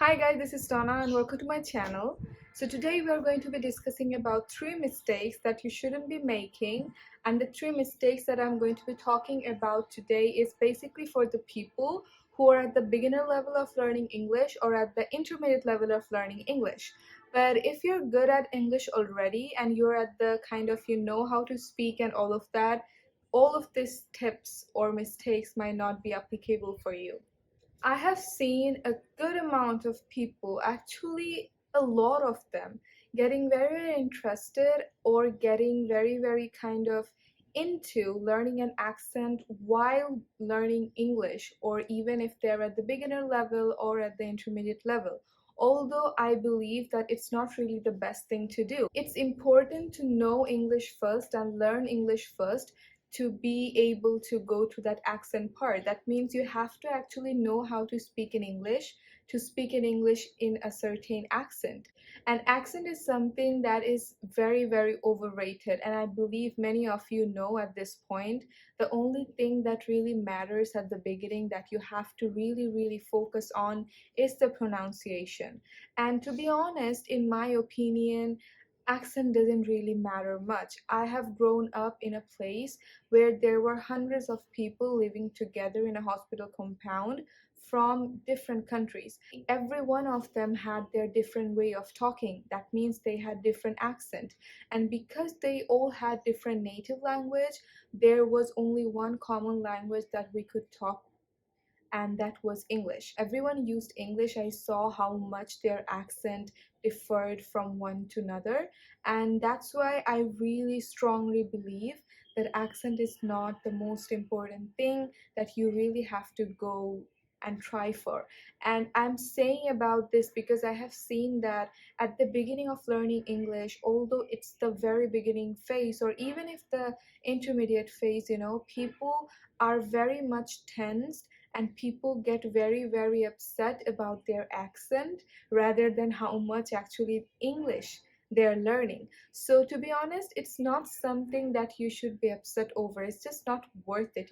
Hi guys, this is Donna and welcome to my channel. So today we are going to be discussing about 3 mistakes that you shouldn't be making, and the 3 mistakes that I'm going to be talking about today is basically for the people who are at the beginner level of learning English or at the intermediate level of learning English. But if you're good at English already and you're at the kind of you know how to speak and all of that, all of these tips or mistakes might not be applicable for you. I have seen a good amount of people, actually a lot of them, getting very interested or getting very kind of into learning an accent while learning English, or even if they're at the beginner level or at the intermediate level. Although I believe that it's not really the best thing to do. It's important to know English first and learn English first to be able to go to that accent part. That means you have to actually know how to speak in English, to speak in English in a certain accent. And accent is something that is very overrated, and I believe many of you know at this point. The only thing that really matters at the beginning that you have to really focus on is the pronunciation. And to be honest, in my opinion, accent doesn't really matter much. I have grown up in a place where there were hundreds of people living together in a hospital compound from different countries. Every one of them had their different way of talking. That means they had different accent. And because they all had different native language, there was only one common language that we could talk, and that was English. Everyone used English. I saw how much their accent differed from one to another, and that's why I really strongly believe that accent is not the most important thing that you really have to go and try for. And I'm saying about this because I have seen that at the beginning of learning English, although it's the very beginning phase or even if the intermediate phase, people are very much tensed, and people get very upset about their accent rather than how much actually English they're learning. So to be honest, it's not something that you should be upset over. It's just not worth it.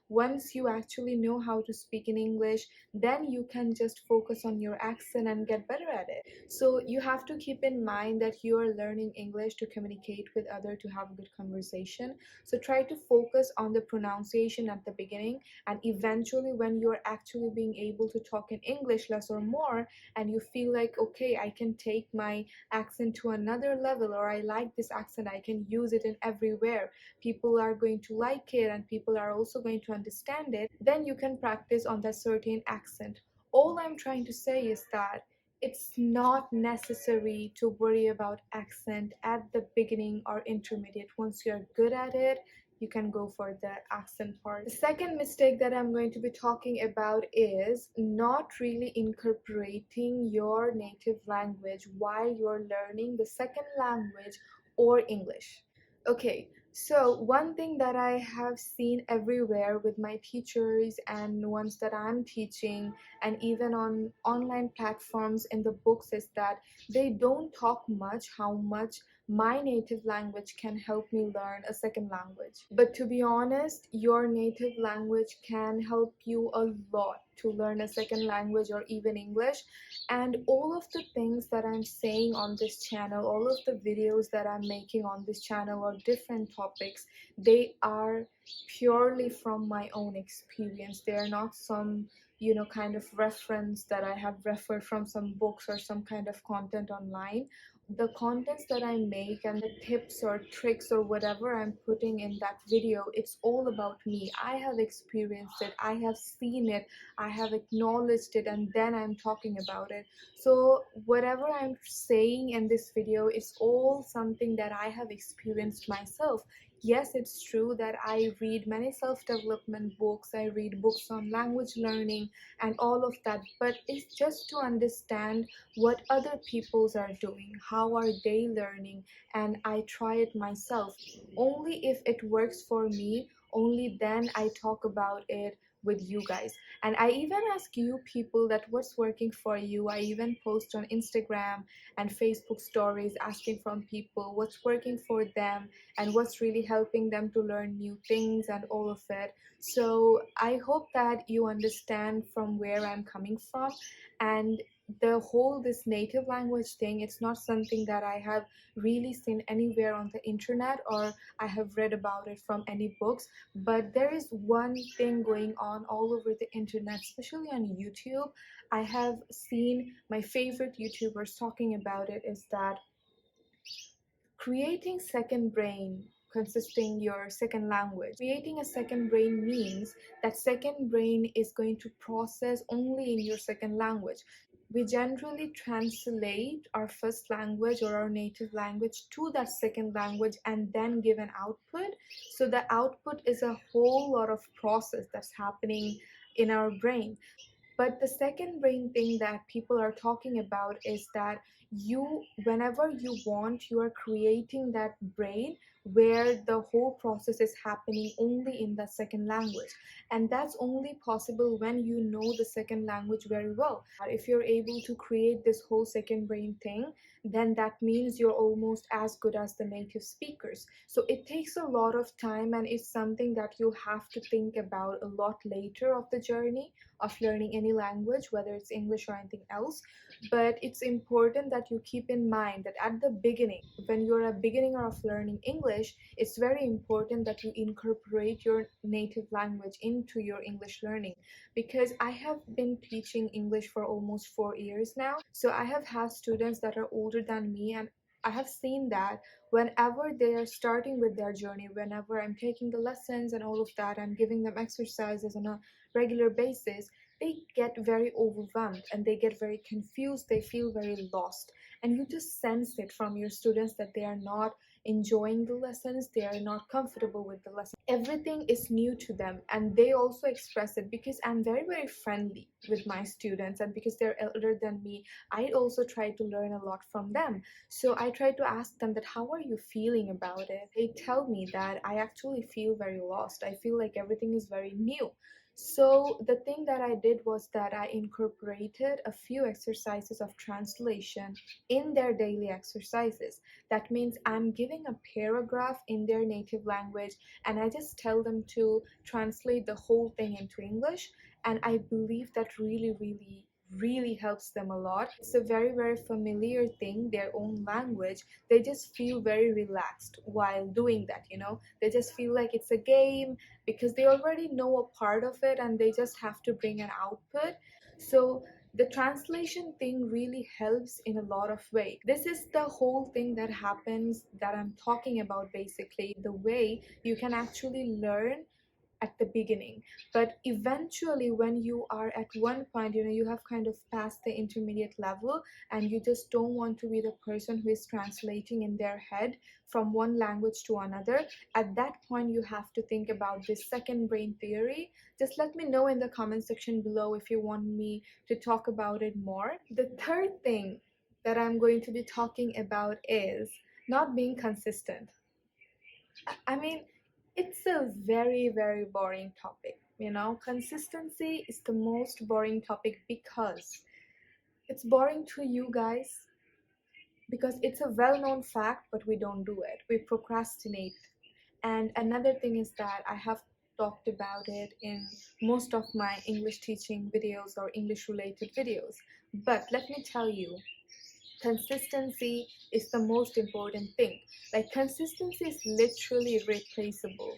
Once you actually know how to speak in English, then you can just focus on your accent and get better at it. So you have to keep in mind that you are learning English to communicate with others, to have a good conversation. So try to focus on the pronunciation at the beginning, and eventually when you're actually being able to talk in English less or more, and you feel like, okay, I can take my accent to another level, or I like this accent, I can use it in everywhere, people are going to like it and people are also going to understand it, then you can practice on that certain accent. All I'm trying to say is that it's not necessary to worry about accent at the beginning or intermediate. Once you're good at it, you can go for the accent part. The second mistake that I'm going to be talking about is not really incorporating your native language while you're learning the second language or English. Okay, so one thing that I have seen everywhere with my teachers and ones that I'm teaching, and even on online platforms in the books, is that they don't talk much how much my native language can help me learn a second language. But to be honest, your native language can help you a lot to learn a second language or even English. And all of the things that I'm saying on this channel, all of the videos that I'm making on this channel or different topics, they are purely from my own experience. They are not some kind of reference that I have referred from some books or some kind of content online. The contents that I make and the tips or tricks or whatever I'm putting in that video, it's all about me. I have experienced it, I have seen it, I have acknowledged it, and then I'm talking about it. So whatever I'm saying in this video is all something that I have experienced myself. Yes, it's true that I read many self-development books, I read books on language learning and all of that, but it's just to understand what other peoples are doing, how are they learning, and I try it myself. Only if it works for me, only then I talk about it with you guys. And I even ask you people that what's working for you. I even post on Instagram and Facebook stories asking from people what's working for them and what's really helping them to learn new things and all of it. So I hope that you understand from where I'm coming from, and the whole this native language thing, it's not something that I have really seen anywhere on the internet, or I have read about it from any books. But there is one thing going on all over the internet, especially on YouTube. I have seen my favorite YouTubers talking about it, is that creating second brain consisting your second language. Creating a second brain means that second brain is going to process only in your second language. We generally translate our first language or our native language to that second language and then give an output. So the output is a whole lot of process that's happening in our brain. But the second brain thing that people are talking about is that whenever you want, you are creating that brain where the whole process is happening only in the second language. And that's only possible when you know the second language very well. If you're able to create this whole second brain thing, then that means you're almost as good as the native speakers. So it takes a lot of time, and it's something that you have to think about a lot later of the journey of learning any language, whether it's English or anything else. But it's important that you keep in mind that at the beginning, when you're a beginner of learning English, it's very important that you incorporate your native language into your English learning. Because I have been teaching English for almost 4 years now, so I have had students that are older than me, and I have seen that whenever they are starting with their journey, whenever I'm taking the lessons and all of that, I'm giving them exercises on a regular basis, they get very overwhelmed and they get very confused, they feel very lost. And you just sense it from your students that they are not enjoying the lessons, they are not comfortable with the lesson. Everything is new to them, and they also express it. Because I'm very, very friendly with my students, and because they're elder than me, I also try to learn a lot from them. So I try to ask them that how are you feeling about it. They tell me that I actually feel very lost, I feel like everything is very new. So the thing that I did was that I incorporated a few exercises of translation in their daily exercises. That means I'm giving a paragraph in their native language, and I just tell them to translate the whole thing into English. And I believe that really helps them a lot. It's a very, very familiar thing, their own language. They just feel very relaxed while doing that. They just feel like it's a game, because they already know a part of it and they just have to bring an output. So the translation thing really helps in a lot of ways. This is the whole thing that happens that I'm talking about, basically the way you can actually learn at the beginning. But eventually, when you are at one point, you have kind of passed the intermediate level, and you just don't want to be the person who is translating in their head from one language to another. At that point, you have to think about this second brain theory. Just let me know in the comment section below if you want me to talk about it more. The third thing that I'm going to be talking about is not being consistent. I mean, it's a very, very boring topic. Consistency is the most boring topic, because it's boring to you guys, because it's a well known fact, but we don't do it. We procrastinate. And another thing is that I have talked about it in most of my English teaching videos or English related videos. But let me tell you, consistency is the most important thing. Like, consistency is literally replaceable.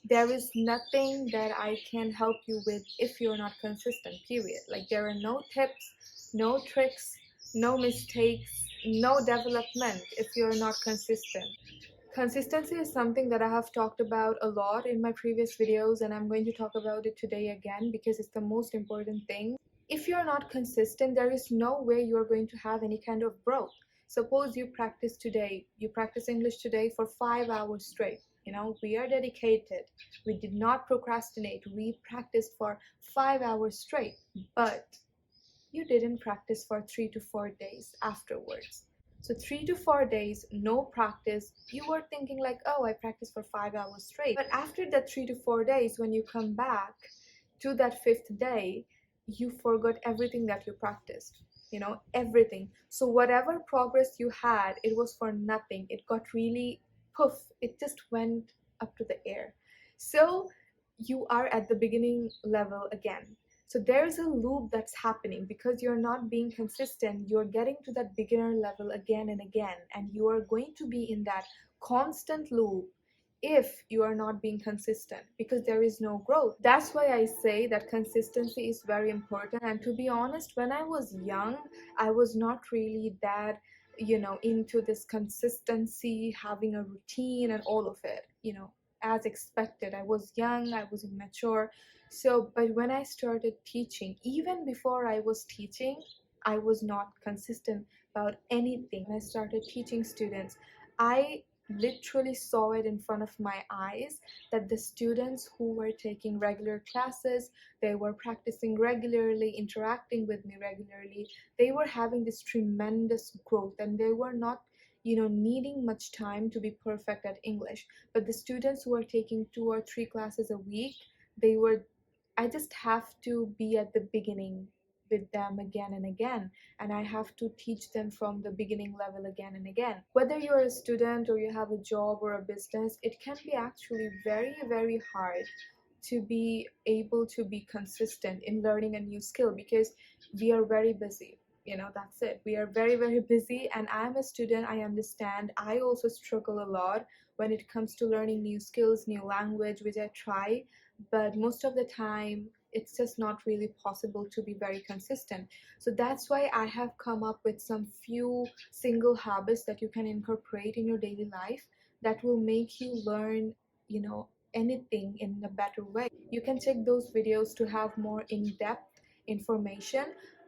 There is nothing that I can help you with if you're not consistent, period. Like, there are no tips, no tricks, no mistakes, no development if you're not consistent. Consistency is something that I have talked about a lot in my previous videos, and I'm going to talk about it today again because it's the most important thing. If you're not consistent, there is no way you're going to have any kind of growth. Suppose you practice English today for 5 hours straight. We are dedicated. We did not procrastinate. We practiced for 5 hours straight, but you didn't practice for 3 to 4 days afterwards. So 3 to 4 days, no practice. You were thinking like, oh, I practiced for 5 hours straight. But after that 3 to 4 days, when you come back to that fifth day, you forgot everything that you practiced. Everything. So whatever progress you had, it was for nothing. It got really poof. It just went up to the air. So you are at the beginning level again. So there's a loop that's happening because you're not being consistent. You're getting to that beginner level again and again, and you are going to be in that constant loop if you are not being consistent, because there is no growth. That's why I say that consistency is very important. And to be honest, when I was young, I was not really that, into this consistency, having a routine and all of it, as expected. I was young, I was immature. So, but when I started teaching, even before I was teaching, I was not consistent about anything. When I started teaching students, I literally saw it in front of my eyes that the students who were taking regular classes, they were practicing regularly, interacting with me regularly, they were having this tremendous growth, and they were not, needing much time to be perfect at English. But the students who were taking 2 or 3 classes a week, they were, I just have to be at the beginning with them again and again, and I have to teach them from the beginning level again and again. Whether you're a student or you have a job or a business, it can be actually very, very hard to be able to be consistent in learning a new skill, because we are very busy. That's it. We are very, very busy, and I'm a student. I understand. I also struggle a lot when it comes to learning new skills, new language, which I try, but most of the time it's just not really possible to be very consistent. So that's why I have come up with some few single habits that you can incorporate in your daily life that will make you learn, you know anything in a better way. You can check those videos to have more in-depth information.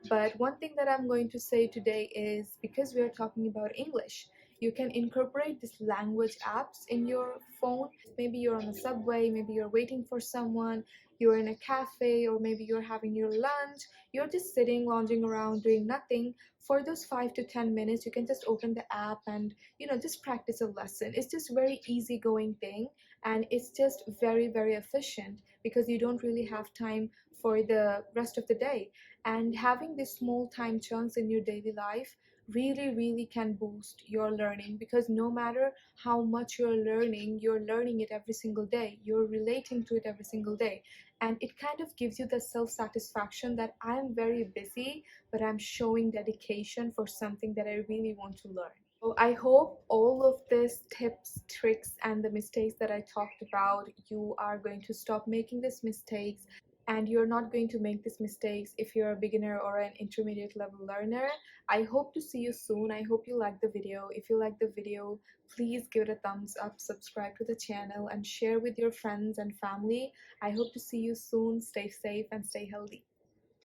But one thing that I'm going to say today is, because we are talking about English, you can incorporate these language apps in your phone. Maybe you're on a subway, maybe you're waiting for someone, you're in a cafe, or maybe you're having your lunch, you're just sitting, lounging around, doing nothing. For those 5 to 10 minutes, you can just open the app and, just practice a lesson. It's just very easy going thing, and it's just very, very efficient because you don't really have time for the rest of the day. And having these small time chunks in your daily life really, really can boost your learning, because no matter how much you're learning it every single day, you're relating to it every single day, and it kind of gives you the self satisfaction that I'm very busy, but I'm showing dedication for something that I really want to learn. So I hope all of these tips, tricks, and the mistakes that I talked about, you are going to stop making these mistakes, and you're not going to make these mistakes if you're a beginner or an intermediate level learner. I hope to see you soon. I hope you like the video. If you like the video, please give it a thumbs up, subscribe to the channel, and share with your friends and family. I hope to see you soon. Stay safe and stay healthy.